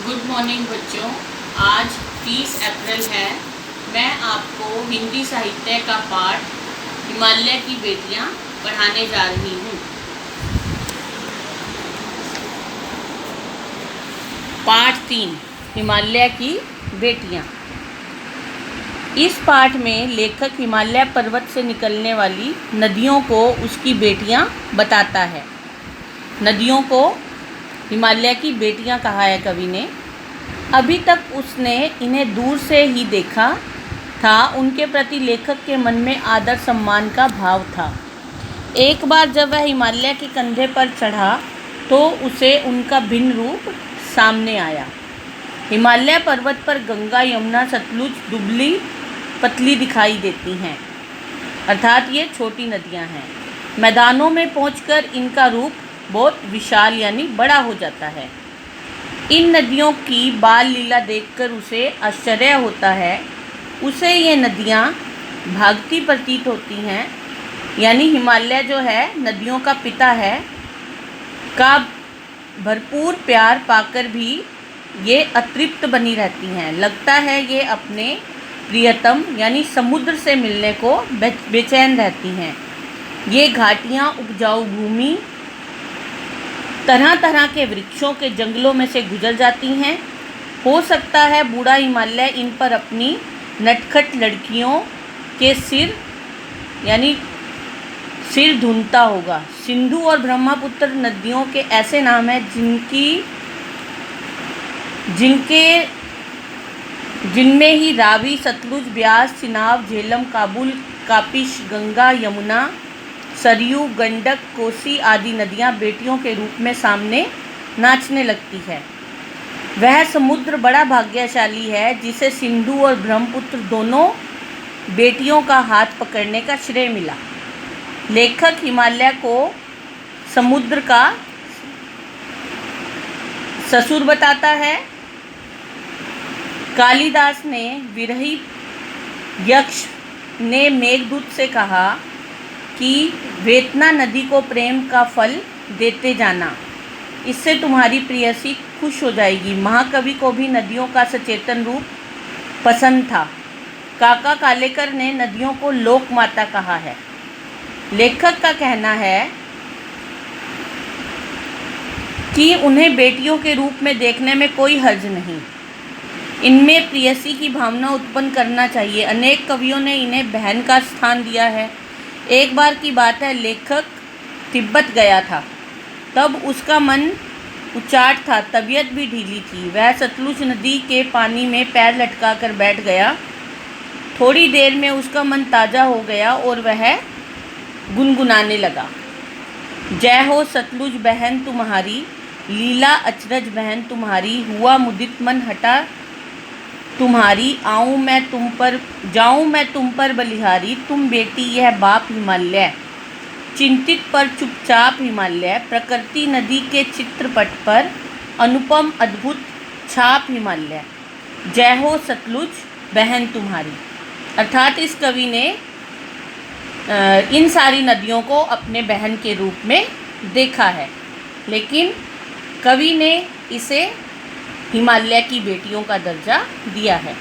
Good morning बच्चों। आज 30 अप्रैल है। मैं आपको हिंदी साहित्य का पाठ हिमालय की बेटियां पढ़ाने जा रही हूँ। पाठ 3 हिमालय की बेटियां। इस पाठ में लेखक हिमालय पर्वत से निकलने वाली नदियों को उसकी बेटियां बताता है। नदियों को हिमालय की बेटियां कहा है कवि ने। अभी तक उसने इन्हें दूर से ही देखा था। उनके प्रति लेखक के मन में आदर सम्मान का भाव था। एक बार जब वह हिमालय के कंधे पर चढ़ा तो उसे उनका भिन्न रूप सामने आया। हिमालय पर्वत पर गंगा, यमुना, सतलुज दुबली पतली दिखाई देती हैं, अर्थात ये छोटी नदियां हैं। मैदानों में पहुंचकर इनका रूप बहुत विशाल यानी बड़ा हो जाता है। इन नदियों की बाल लीला देखकर उसे आश्चर्य होता है। उसे ये नदियाँ भागती प्रतीत होती हैं, यानी हिमालय जो है नदियों का पिता है, का भरपूर प्यार पाकर भी ये अतृप्त बनी रहती हैं। लगता है ये अपने प्रियतम यानी समुद्र से मिलने को बेचैन रहती हैं। ये घाटियाँ, उपजाऊ भूमि, तरह तरह के वृक्षों के जंगलों में से गुजर जाती हैं। हो सकता है बूढ़ा हिमालय इन पर अपनी नटखट लड़कियों के सिर धुनता होगा। सिंधु और ब्रह्मपुत्र नदियों के ऐसे नाम हैं जिनमें ही रावी, सतलुज, ब्यास, चिनाब, झेलम, काबुल, कापिश, गंगा, यमुना, सरयू, गंडक, कोसी आदि नदियां बेटियों के रूप में सामने नाचने लगती है। वह समुद्र बड़ा भाग्यशाली है जिसे सिंधु और ब्रह्मपुत्र दोनों बेटियों का हाथ पकड़ने का श्रेय मिला। लेखक हिमालय को समुद्र का ससुर बताता है। कालिदास ने विरही यक्ष ने मेघदूत से कहा कि वेतना नदी को प्रेम का फल देते जाना, इससे तुम्हारी प्रेयसी खुश हो जाएगी। महाकवि को भी नदियों का सचेतन रूप पसंद था। काका कालेकर ने नदियों को लोक माता कहा है। लेखक का कहना है कि उन्हें बेटियों के रूप में देखने में कोई हर्ज नहीं। इनमें प्रेयसी की भावना उत्पन्न करना चाहिए। अनेक कवियों ने इन्हें बहन का स्थान दिया है। एक बार की बात है, लेखक तिब्बत गया था। तब उसका मन उचाट था, तबीयत भी ढीली थी। वह सतलुज नदी के पानी में पैर लटका कर बैठ गया। थोड़ी देर में उसका मन ताज़ा हो गया और वह गुनगुनाने लगा। जय हो सतलुज बहन तुम्हारी, लीला अचरज बहन तुम्हारी, हुआ मुदित मन हटा तुम्हारी, जाऊं मैं तुम पर बलिहारी, तुम बेटी यह बाप हिमालय, चिंतित पर चुपचाप हिमालय, प्रकृति नदी के चित्रपट पर अनुपम अद्भुत छाप हिमालय, जय हो सतलुज बहन तुम्हारी। अर्थात इस कवि ने इन सारी नदियों को अपने बहन के रूप में देखा है, लेकिन कवि ने इसे हिमालय की बेटियों का दर्जा दिया है।